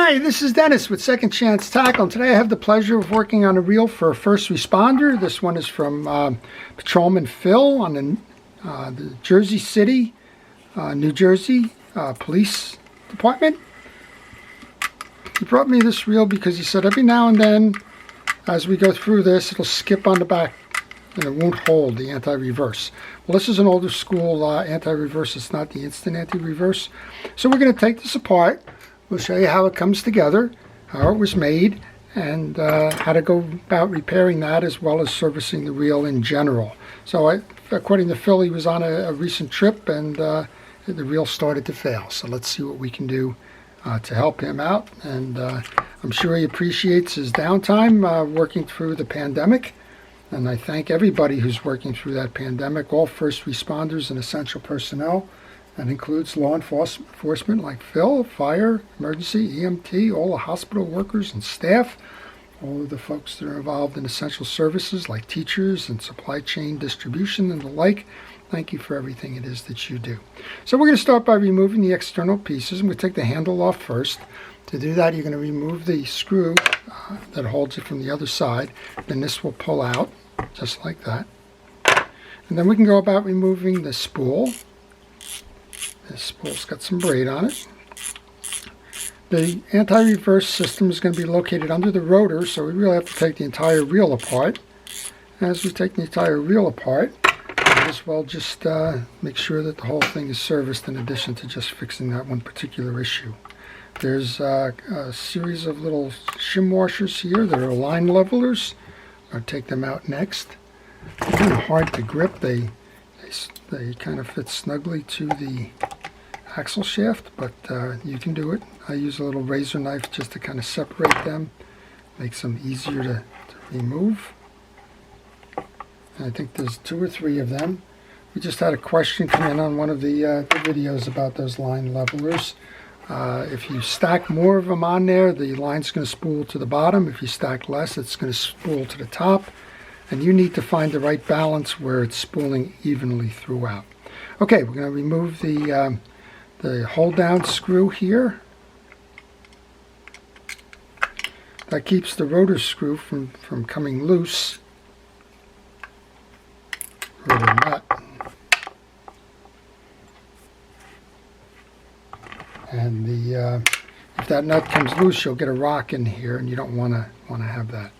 Hi, this is Dennis with Second Chance Tackle, and today I have the pleasure of working on a reel for a first responder. This one is from Patrolman Phil on the Jersey City, New Jersey Police Department. He brought me this reel because he said every now and then as we go through this it'll skip on the back and it won't hold the anti-reverse. Well, this is an older school anti-reverse. It's not the instant anti-reverse. So we're going to take this apart. We'll show you how it comes together, how it was made, and how to go about repairing that as well as servicing the reel in general. So according to Phil, he was on a recent trip and the reel started to fail. So let's see what we can do to help him out. And I'm sure he appreciates his downtime working through the pandemic. And I thank everybody who's working through that pandemic, all first responders and essential personnel. That includes law enforcement like Phil, fire, emergency, EMT, all the hospital workers and staff, all of the folks that are involved in essential services like teachers and supply chain distribution and the like. Thank you for everything it is that you do. So we're going to start by removing the external pieces. I'm going to take the handle off first. To do that, you're going to remove the screw that holds it from the other side. Then this will pull out just like that. And then we can go about removing the spool. This spool's got some braid on it. The anti-reverse system is going to be located under the rotor, so we really have to take the entire reel apart. As we take the entire reel apart, might as well just make sure that the whole thing is serviced in addition to just fixing that one particular issue. There's a series of little shim washers here that are line levelers. I'll take them out next. They're kind of hard to grip. They kind of fit snugly to the axle shaft, but you can do it. I use a little razor knife just to kind of separate them, makes them easier to remove. And I think there's 2 or 3 of them. We just had a question come in on one of the videos about those line levelers. If you stack more of them on there, the line's going to spool to the bottom. If you stack less, it's going to spool to the top. And you need to find the right balance where it's spooling evenly throughout. Okay, we're going to remove the hold down screw here. That keeps the rotor screw from coming loose. Rotor nut. And if that nut comes loose, you'll get a rock in here, and you don't want to have that.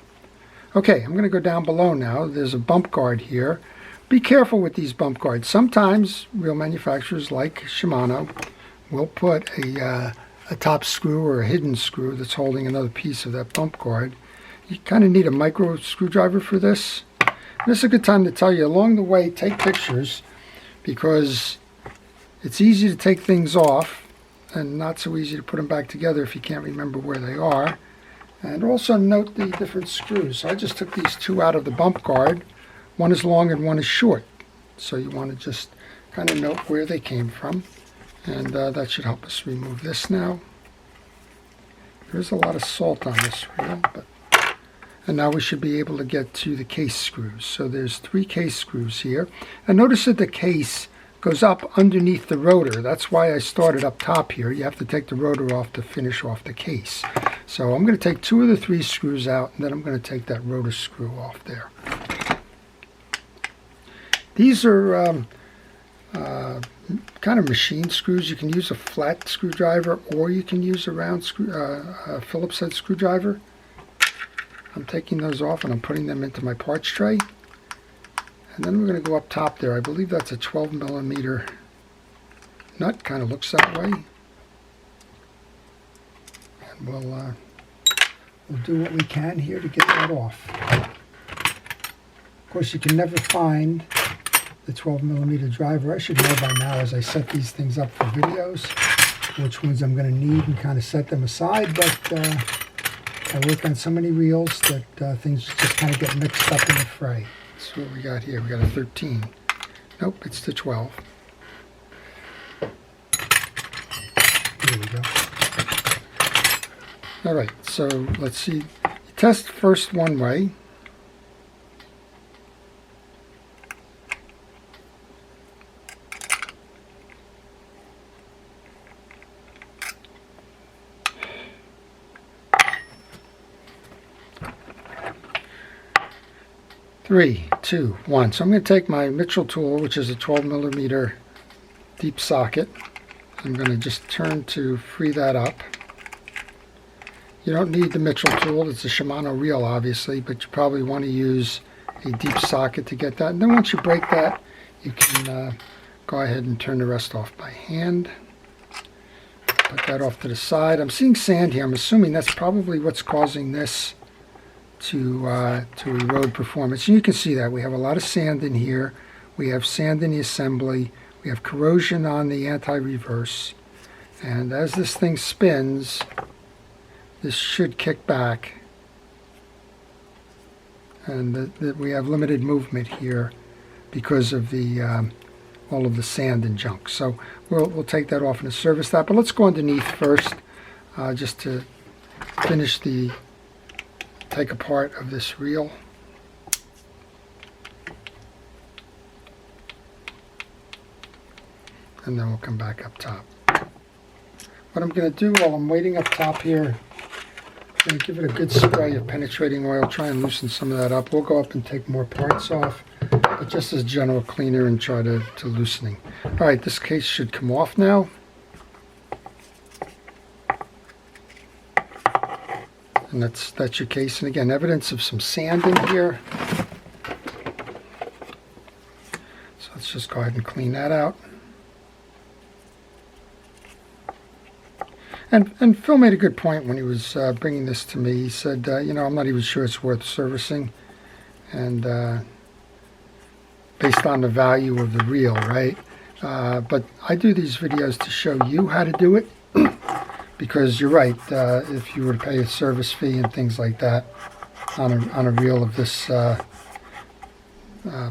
Okay, I'm going to go down below now. There's a bump guard here. Be careful with these bump guards. Sometimes reel manufacturers like Shimano will put a top screw or a hidden screw that's holding another piece of that bump guard. You kind of need a micro screwdriver for this. And this is a good time to tell you, along the way, take pictures, because it's easy to take things off and not so easy to put them back together if you can't remember where they are. And also note the different screws. So I just took these 2 out of the bump guard. One is long and one is short. So you want to just kind of note where they came from. And that should help us remove this now. There's a lot of salt on this reel. And now we should be able to get to the case screws. So there's 3 case screws here. And notice that the case goes up underneath the rotor. That's why I started up top here. You have to take the rotor off to finish off the case. So I'm going to take 2 of the 3 screws out, and then I'm going to take that rotor screw off there. These are kind of machine screws. You can use a flat screwdriver, or you can use a round Phillips head screwdriver. I'm taking those off and I'm putting them into my parts tray. And then we're going to go up top there. I believe that's a 12mm nut. Kind of looks that way. And we'll do what we can here to get that off. Of course, you can never find the 12mm driver. I should know by now, as I set these things up for videos, which ones I'm going to need and kind of set them aside. But I work on so many reels that things just kind of get mixed up in the fray. So what we got here, we got a 13. Nope, it's the 12. There we go. All right, so let's see. You test first one way. 3, 2, 1. So I'm going to take my Mitchell tool, which is a 12mm deep socket. I'm going to just turn to free that up. You don't need the Mitchell tool. It's a Shimano reel, obviously, but you probably want to use a deep socket to get that. And then once you break that, you can go ahead and turn the rest off by hand. Put that off to the side. I'm seeing sand here. I'm assuming that's probably what's causing this to erode performance. And you can see that. We have a lot of sand in here. We have sand in the assembly. We have corrosion on the anti-reverse. And as this thing spins, this should kick back. And we have limited movement here because of the all of the sand and junk. So we'll take that off and service that. But let's go underneath first, just to finish the take apart of this reel. And then we'll come back up top. What I'm going to do while I'm waiting up top here, I'm going to give it a good spray of penetrating oil, try and loosen some of that up. We'll go up and take more parts off, but just as general cleaner and try to loosening. All right, this case should come off now. And that's your case. And again, evidence of some sand in here. So let's just go ahead and clean that out. And Phil made a good point when he was bringing this to me. He said, you know, I'm not even sure it's worth servicing. And based on the value of the reel, right? But I do these videos to show you how to do it. Because you're right, if you were to pay a service fee and things like that on a reel of this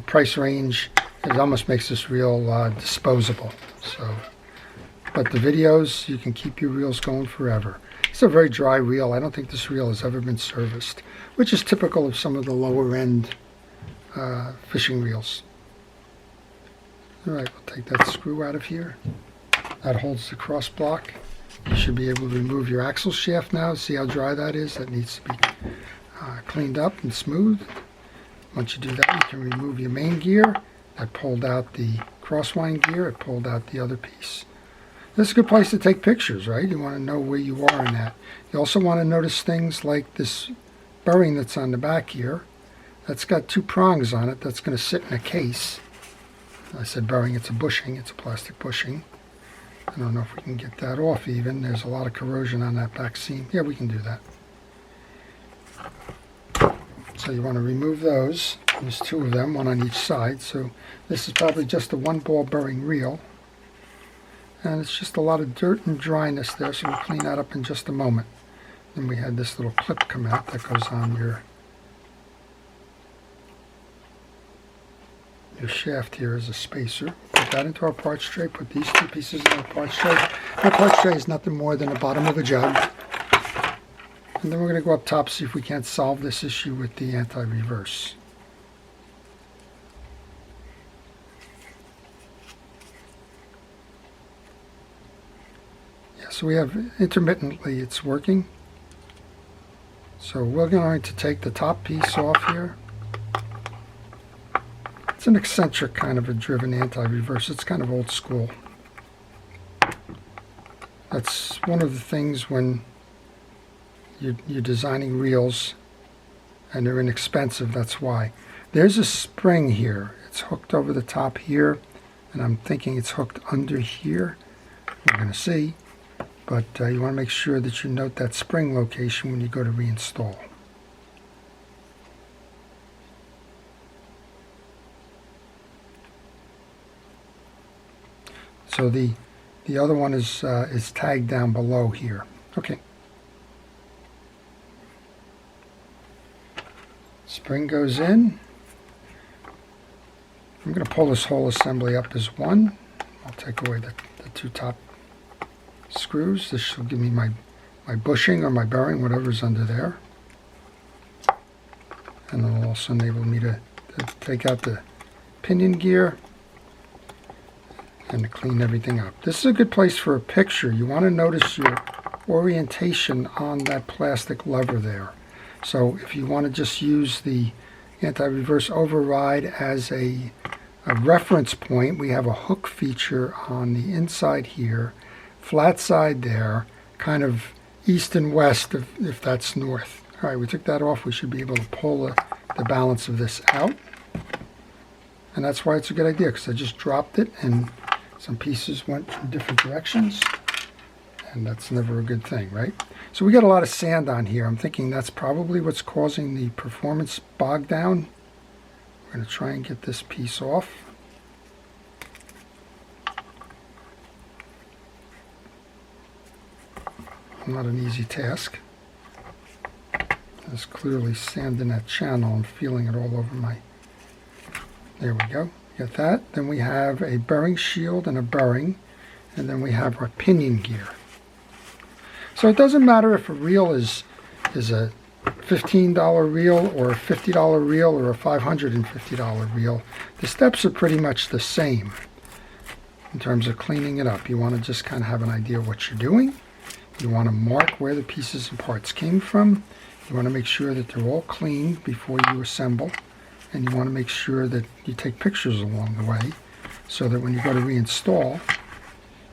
price range, it almost makes this reel disposable. So, but the videos, you can keep your reels going forever. It's a very dry reel. I don't think this reel has ever been serviced, which is typical of some of the lower end fishing reels. All right, we'll take that screw out of here. That holds the cross block. You should be able to remove your axle shaft now. See how dry that is? That needs to be cleaned up and smooth. Once you do that, you can remove your main gear. That pulled out the crosswind gear. It pulled out the other piece. This is a good place to take pictures, right? You want to know where you are in that. You also want to notice things like this bearing that's on the back here. That's got 2 prongs on it. That's going to sit in a case. I said bearing, it's a bushing. It's a plastic bushing. I don't know if we can get that off even. There's a lot of corrosion on that back seam. Yeah, we can do that. So you want to remove those. There's 2 of them, one on each side. So this is probably just a 1-ball bearing reel. And it's just a lot of dirt and dryness there, so we'll clean that up in just a moment. Then we had this little clip come out that goes on your shaft here as a spacer. Put that into our parts tray. Put these 2 pieces in our parts tray. Our parts tray is nothing more than the bottom of a jug. And then we're going to go up top, see if we can't solve this issue with the anti-reverse. Yeah, so we have intermittently it's working. So we're going to take the top piece off here. It's an eccentric kind of a driven anti-reverse. It's kind of old school. That's one of the things when you're designing reels and they're inexpensive, that's why. There's a spring here. It's hooked over the top here, and I'm thinking it's hooked under here. We're going to see. But you want to make sure that you note that spring location when you go to reinstall. So the other one is tagged down below here. Okay. Spring goes in. I'm going to pull this whole assembly up as one. I'll take away the 2 top screws. This will give me my bushing or my bearing, whatever's under there. And it'll also enable me to take out the pinion gear and to clean everything up. This is a good place for a picture. You want to notice your orientation on that plastic lever there. So if you want to just use the anti-reverse override as a reference point. We have a hook feature on the inside here, flat side there, kind of east and west if that's north. All right, we took that off. We should be able to pull the balance of this out. And that's why it's a good idea, because I just dropped it and some pieces went in different directions. And that's never a good thing, right? So we got a lot of sand on here. I'm thinking that's probably what's causing the performance bog down. We're going to try and get this piece off. Not an easy task. There's clearly sand in that channel. I'm feeling it all over my... There we go. Get that. Then we have a bearing shield and a bearing. And then we have our pinion gear. So it doesn't matter if a reel is a $15 reel or a $50 reel or a $550 reel. The steps are pretty much the same in terms of cleaning it up. You want to just kind of have an idea of what you're doing. You want to mark where the pieces and parts came from. You want to make sure that they're all clean before you assemble. And you want to make sure that you take pictures along the way so that when you go to reinstall,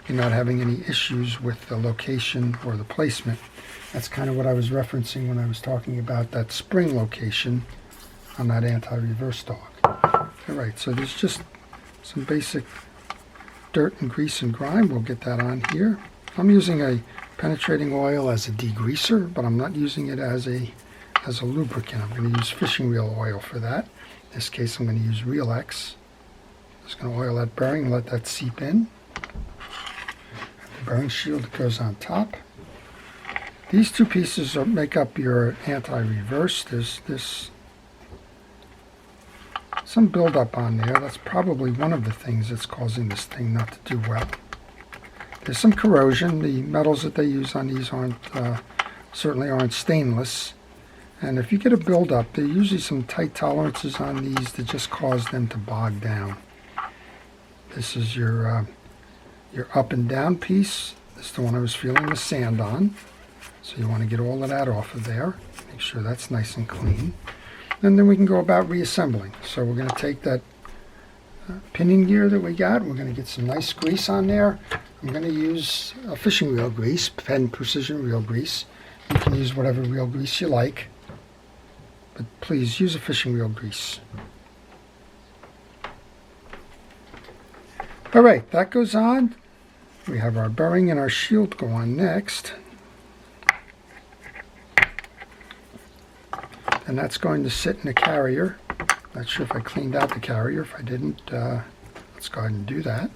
you're not having any issues with the location or the placement. That's kind of what I was referencing when I was talking about that spring location on that anti-reverse dog. All right, so there's just some basic dirt and grease and grime. We'll get that on here. I'm using a penetrating oil as a degreaser, but I'm not using it as a lubricant. I'm going to use fishing reel oil for that. In this case, I'm going to use Reel X. Just going to oil that bearing and let that seep in. The bearing shield goes on top. These two pieces make up your anti-reverse. There's some buildup on there. That's probably one of the things that's causing this thing not to do well. There's some corrosion. The metals that they use on these certainly aren't stainless. And if you get a buildup, there are usually some tight tolerances on these that just cause them to bog down. This is your up and down piece. This is the one I was feeling the sand on. So you want to get all of that off of there. Make sure that's nice and clean. And then we can go about reassembling. So we're going to take that pinion gear that we got. We're going to get some nice grease on there. I'm going to use a fishing reel grease, Penn Precision reel grease. You can use whatever reel grease you like, but please use a fishing reel grease. All right, that goes on. We have our bearing and our shield go on next. And that's going to sit in a carrier. Not sure if I cleaned out the carrier. If I didn't, let's go ahead and do that.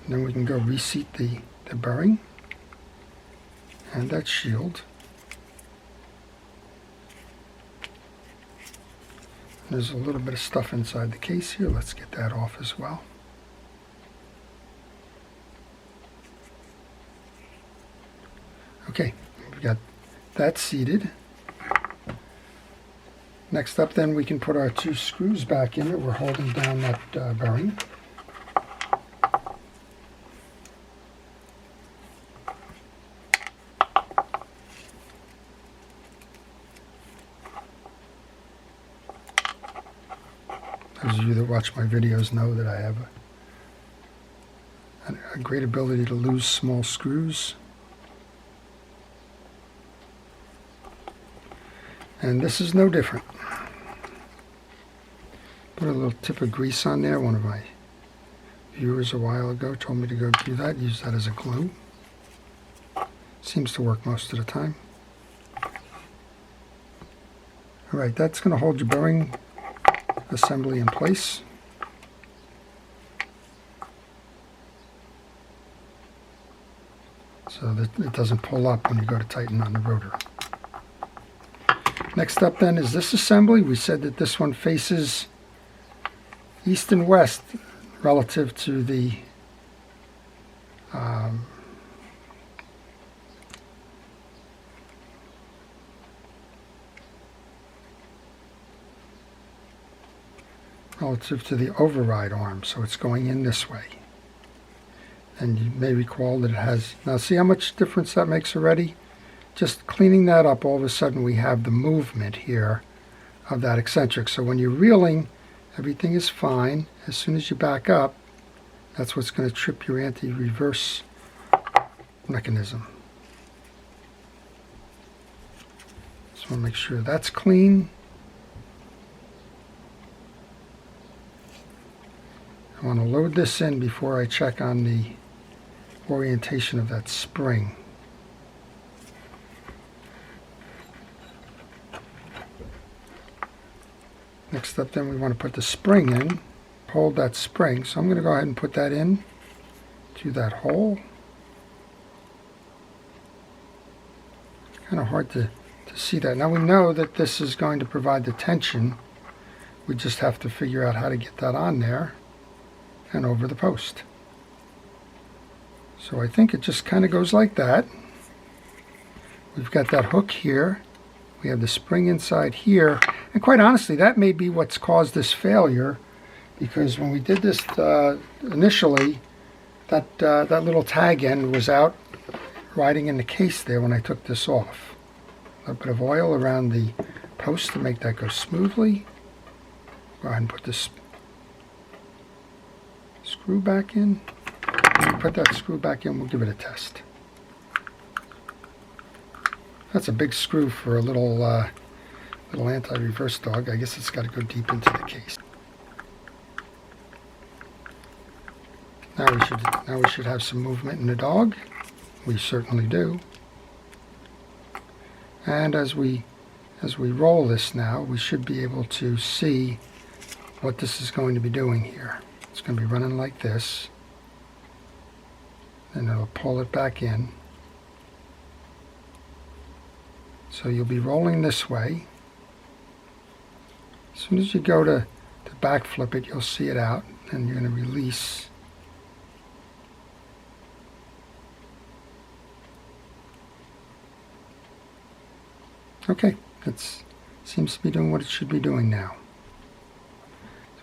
And then we can go reseat the bearing and that shield. There's a little bit of stuff inside the case here. Let's get that off as well. Okay, we've got that seated. Next up then we can put our two screws back in it. We're holding down that bearing. Those of you that watch my videos know that I have a great ability to lose small screws. And this is no different. Put a little tip of grease on there. One of my viewers a while ago told me to go do that. Use that as a glue. Seems to work most of the time. Alright, that's going to hold your bearing assembly in place. So that it doesn't pull up when you go to tighten on the rotor. Next up then is this assembly. We said that this one faces east and west relative to the override arm, so it's going in this way. And you may recall that it has, now see how much difference that makes already? just cleaning that up, all of a sudden we have the movement here of that eccentric. So when you're reeling, everything is fine. As soon as you back up, that's what's going to trip your anti-reverse mechanism. Just want to make sure that's clean. I want to load this in before I check on the orientation of that spring. Next up then, we want to put the spring in, hold that spring. So I'm going to go ahead and put that in to that hole. It's kind of hard to see that. Now we know that this is going to provide the tension. We just have to figure out how to get that on there and over the post. So I think it just kind of goes like that. We've got that hook here. We have the spring inside here. And quite honestly, that may be what's caused this failure, because when we did this initially, that little tag end was out riding in the case there when I took this off. A little bit of oil around the post to make that go smoothly. Go ahead and put this screw back in. When we put that screw back in, we'll give it a test. That's a big screw for a little anti-reverse dog. I guess it's got to go deep into the case. Now we should have some movement in the dog. We certainly do. And as we roll this now, we should be able to see what this is going to be doing here. It's going to be running like this. Then it'll pull it back in. So you'll be rolling this way. As soon as you go to back flip it, you'll see it out, and you're going to release. Okay, that seems to be doing what it should be doing now.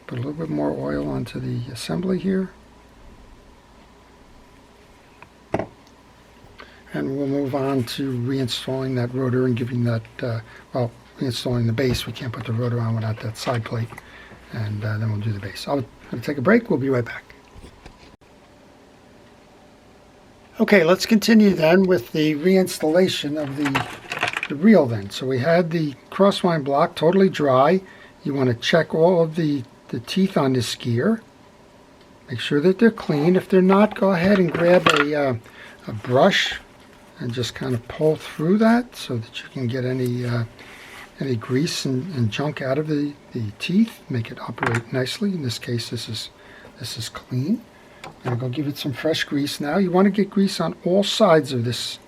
Put a little bit more oil onto the assembly here. And we'll move on to reinstalling that rotor and giving that, well, reinstalling the base. We can't put the rotor on without that side plate. And then we'll do the base. I'm going to take a break. We'll be right back. Okay, let's continue then with the reinstallation of the reel then. So we had the crosswind block totally dry. You want to check all of the teeth on this gear. Make sure that they're clean. If they're not, go ahead and grab a brush and just kind of pull through that so that you can get any grease and junk out of the teeth. Make it operate nicely. In this case, this is clean. I'm going to go give it some fresh grease now. You want to get grease on all sides of this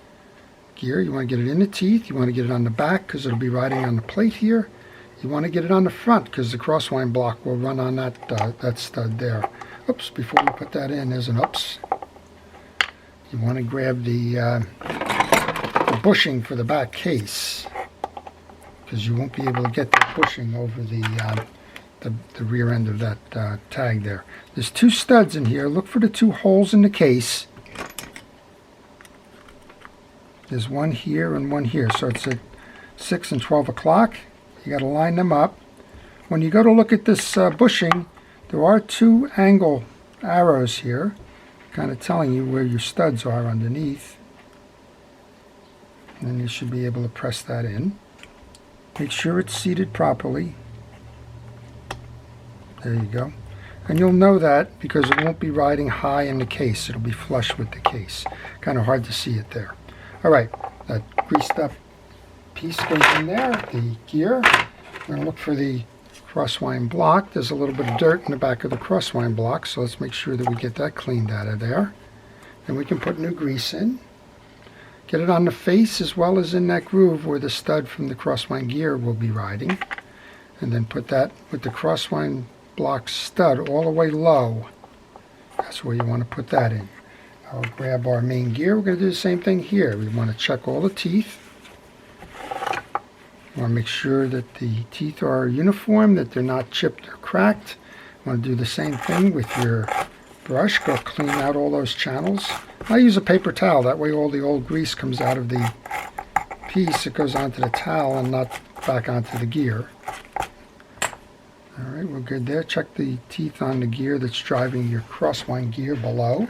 gear. You want to get it in the teeth. You want to get it on the back because it'll be riding on the plate here. You want to get it on the front because the crosswind block will run on that stud there. Oops, before we put that in, there's an oops. You want to grab the bushing for the back case because you won't be able to get the bushing over the rear end of that tag there. There's two studs in here. Look for the two holes in the case. There's one here and one here. So it's at 6 and 12 o'clock. You got to line them up. When you go to look at this bushing, there are two angle arrows here, kind of telling you where your studs are underneath. And then you should be able to press that in. Make sure it's seated properly. There you go. And you'll know that because it won't be riding high in the case. It'll be flush with the case. Kind of hard to see it there. All right, that greased up piece goes in there, the gear. We're going to look for the crosswind block. There's a little bit of dirt in the back of the crosswind block, so let's make sure that we get that cleaned out of there. Then we can put new grease in. Get it on the face as well as in that groove where the stud from the crosswind gear will be riding. And then put that with the crosswind block stud all the way low. That's where you want to put that in. I'll grab our main gear. We're going to do the same thing here. We want to check all the teeth. You want to make sure that the teeth are uniform, that they're not chipped or cracked. You want to do the same thing with your brush. Go clean out all those channels. I use a paper towel. That way all the old grease comes out of the piece, it goes onto the towel and not back onto the gear. Alright, we're good there. Check the teeth on the gear that's driving your crosswind gear below.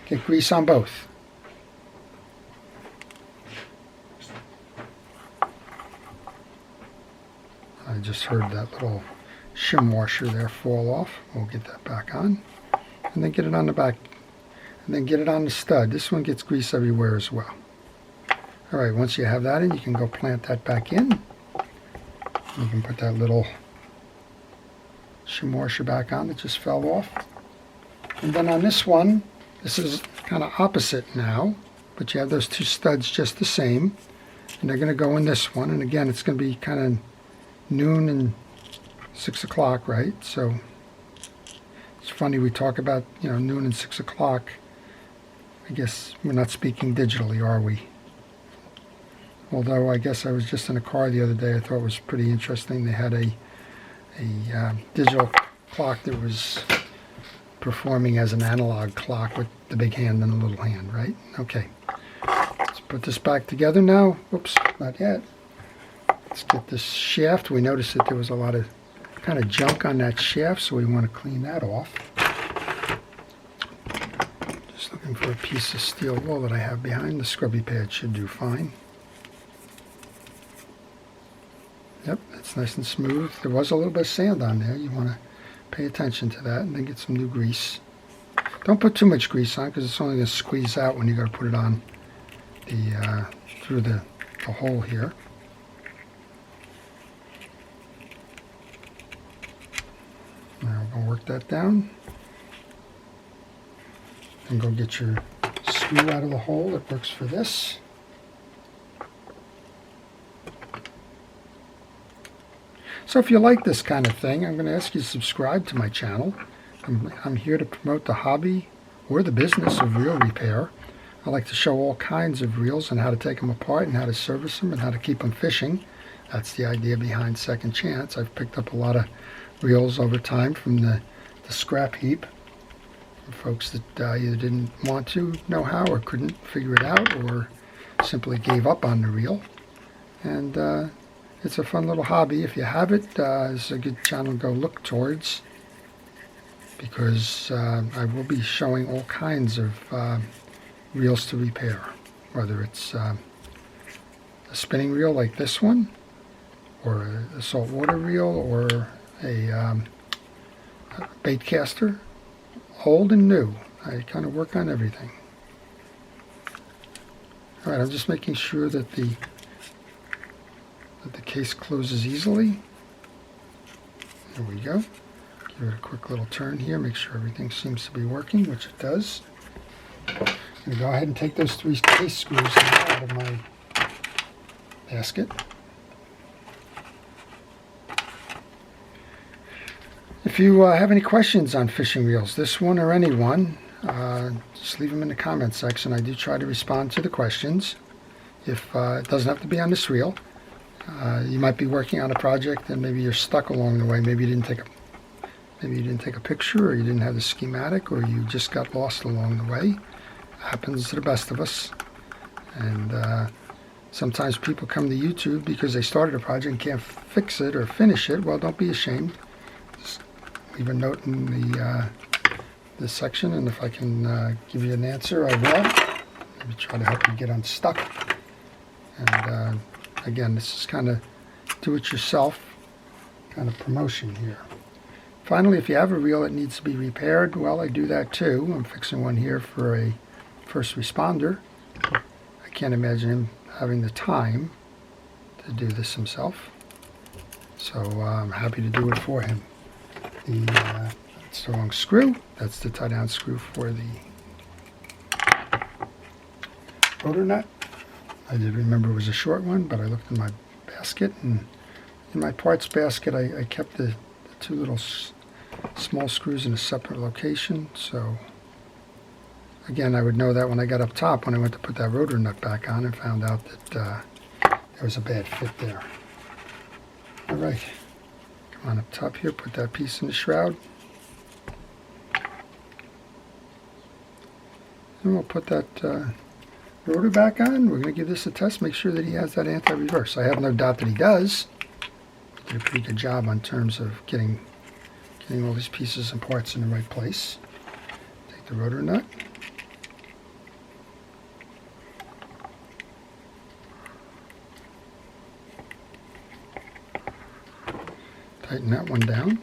Get grease on both. I just heard that little shim washer there fall off. We'll get that back on. And then get it on the back. And then get it on the stud. This one gets grease everywhere as well. Alright, once you have that in, you can go plant that back in. You can put that little shim washer back on that just fell off. And then on this one, this is kind of opposite now, but you have those two studs just the same. And they're going to go in this one. And again, it's going to be kind of noon and 6 o'clock, right? So it's funny we talk about, noon and 6 o'clock. I guess we're not speaking digitally, are we? Although I guess I was just in a car the other day, I thought it was pretty interesting. They had a digital clock that was performing as an analog clock with the big hand and the little hand, right? Okay, let's put this back together now. Oops, not yet. Let's get this shaft. We noticed that there was a lot of kind of junk on that shaft, so we want to clean that off. Just looking for a piece of steel wool that I have behind. The scrubby pad should do fine. Yep, that's nice and smooth. There was a little bit of sand on there. You want to pay attention to that and then get some new grease. Don't put too much grease on because it's only going to squeeze out when you got to put it on the through the hole here. Now we're going to work that down. And go get your screw out of the hole that works for this. So if you like this kind of thing, I'm going to ask you to subscribe to my channel. I'm here to promote the hobby or the business of reel repair. I like to show all kinds of reels and how to take them apart and how to service them and how to keep them fishing. That's the idea behind Second Chance. I've picked up a lot of reels over time from the scrap heap. From folks that either didn't want to know how or couldn't figure it out or simply gave up on the reel. And it's a fun little hobby. If you have it, it's a good channel to go look towards because I will be showing all kinds of reels to repair, whether it's a spinning reel like this one, or a saltwater reel, or a bait caster, old and new. I kind of work on everything. Alright, I'm just making sure that the case closes easily. There we go. Give it a quick little turn here, make sure everything seems to be working, which it does. I'm going to go ahead and take those 3 case screws now out of my basket. If you have any questions on fishing reels, this one or any one, just leave them in the comments section. I do try to respond to the questions. If it doesn't have to be on this reel. You might be working on a project and maybe you're stuck along the way. Maybe you didn't take a picture, or you didn't have the schematic, or you just got lost along the way. Happens to the best of us. And sometimes people come to YouTube because they started a project and can't fix it or finish it. Well, don't be ashamed. Just leave a note in this section, and if I can give you an answer, I will. Maybe try to help you get unstuck. And again, this is kind of do-it-yourself kind of promotion here. Finally, if you have a reel that needs to be repaired, well, I do that too. I'm fixing one here for a first responder. I can't imagine him having the time to do this himself, so I'm happy to do it for him. That's the wrong screw. That's the tie-down screw for the rotor nut. I did remember it was a short one, but I looked in my basket, and in my parts basket I kept the 2 little small screws in a separate location. So again, I would know that when I got up top, when I went to put that rotor nut back on, and found out that there was a bad fit there. Alright, come on up top here, put that piece in the shroud. And we'll put that rotor back on. We're going to give this a test, make sure that he has that anti-reverse. I have no doubt that he does. He did a pretty good job on terms of getting all these pieces and parts in the right place. Take the rotor nut. Tighten that one down.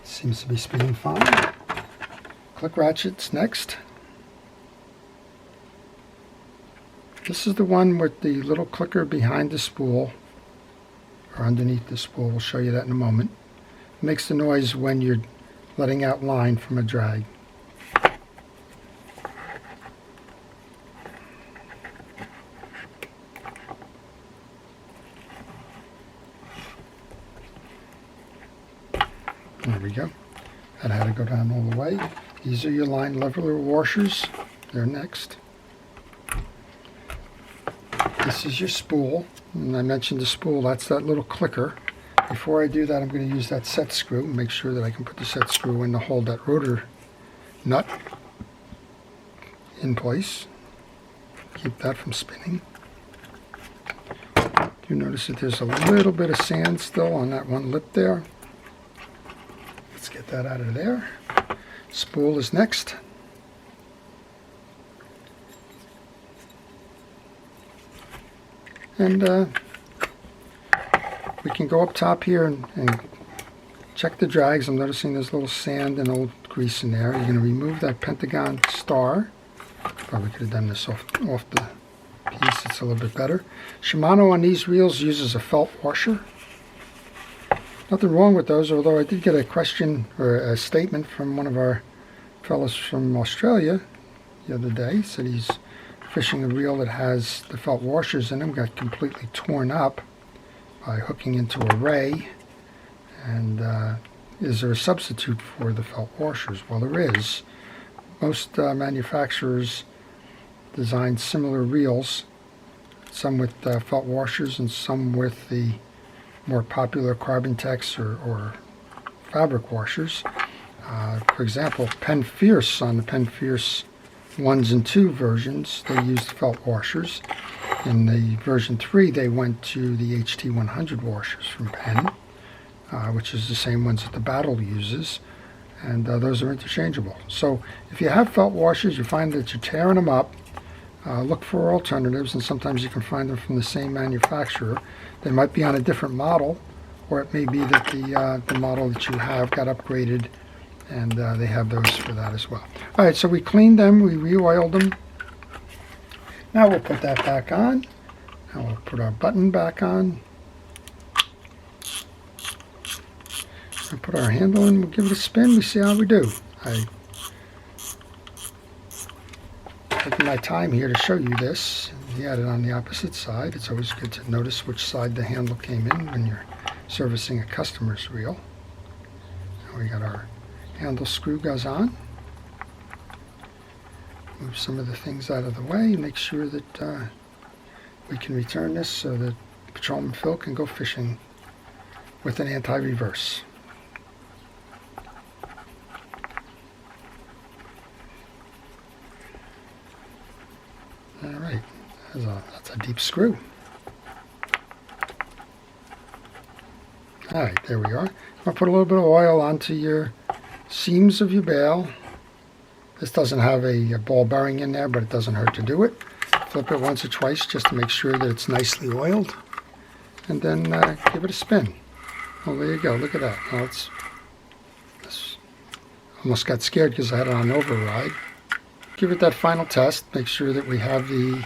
Seems to be spinning fine. Click ratchets next. This is the one with the little clicker behind the spool, or underneath the spool. We'll show you that in a moment. It makes the noise when you're letting out line from a drag. There we go. That had to go down all the way. These are your line leveler washers. They're next. This is your spool. And I mentioned the spool. That's that little clicker. Before I do that, I'm going to use that set screw. Make sure that I can put the set screw in to hold that rotor nut in place. Keep that from spinning. You notice that there's a little bit of sand still on that one lip there. Let's get that out of there. Spool is next. And we can go up top here and check the drags. I'm noticing there's a little sand and old grease in there. You're going to remove that pentagon star. Probably could have done this off the piece. It's a little bit better. Shimano on these reels uses a felt washer. Nothing wrong with those, although I did get a question or a statement from one of our fellows from Australia the other day. He said he's fishing a reel that has the felt washers in them, got completely torn up by hooking into a ray. And is there a substitute for the felt washers? Well, there is. Most manufacturers design similar reels, some with felt washers and some with the more popular carbon tex or fabric washers. For example, Penn Fierce, on the Penn Fierce 1s and 2 versions, they used felt washers. In the version 3, they went to the HT100 washers from Penn, which is the same ones that the Battle uses, and those are interchangeable. So if you have felt washers, you find that you're tearing them up, look for alternatives, and sometimes you can find them from the same manufacturer. They might be on a different model, or it may be that the model that you have got upgraded, and they have those for that as well. All right, so we cleaned them, we re-oiled them. Now we'll put that back on. Now we'll put our button back on. We'll put our handle in, we'll give it a spin, we see how we do. I'm taking my time here to show you this. We had it on the opposite side. It's always good to notice which side the handle came in when you're servicing a customer's reel. Now we got our handle screw goes on. Move some of the things out of the way. Make sure that we can return this so that Patrolman Phil can go fishing with an anti-reverse. All right, that's a deep screw. All right, there we are. I'll put a little bit of oil onto your seams of your bail. This doesn't have a ball bearing in there, but it doesn't hurt to do it. Flip it once or twice just to make sure that it's nicely oiled, and then give it a spin. Oh, there you go. Look at that. Now it's almost got scared because I had it on override. Give it that final test. Make sure that we have the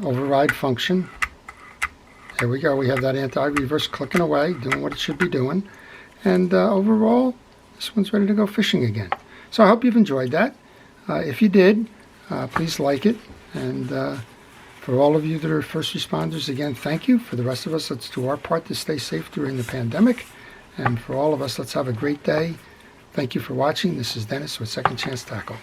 override function. There we go. We have that anti-reverse clicking away, doing what it should be doing. And overall, this one's ready to go fishing again. So I hope you've enjoyed that. If you did, please like it. And for all of you that are first responders, again, thank you. For the rest of us, let's do our part to stay safe during the pandemic. And for all of us, let's have a great day. Thank you for watching. This is Dennis with Second Chance Tackle.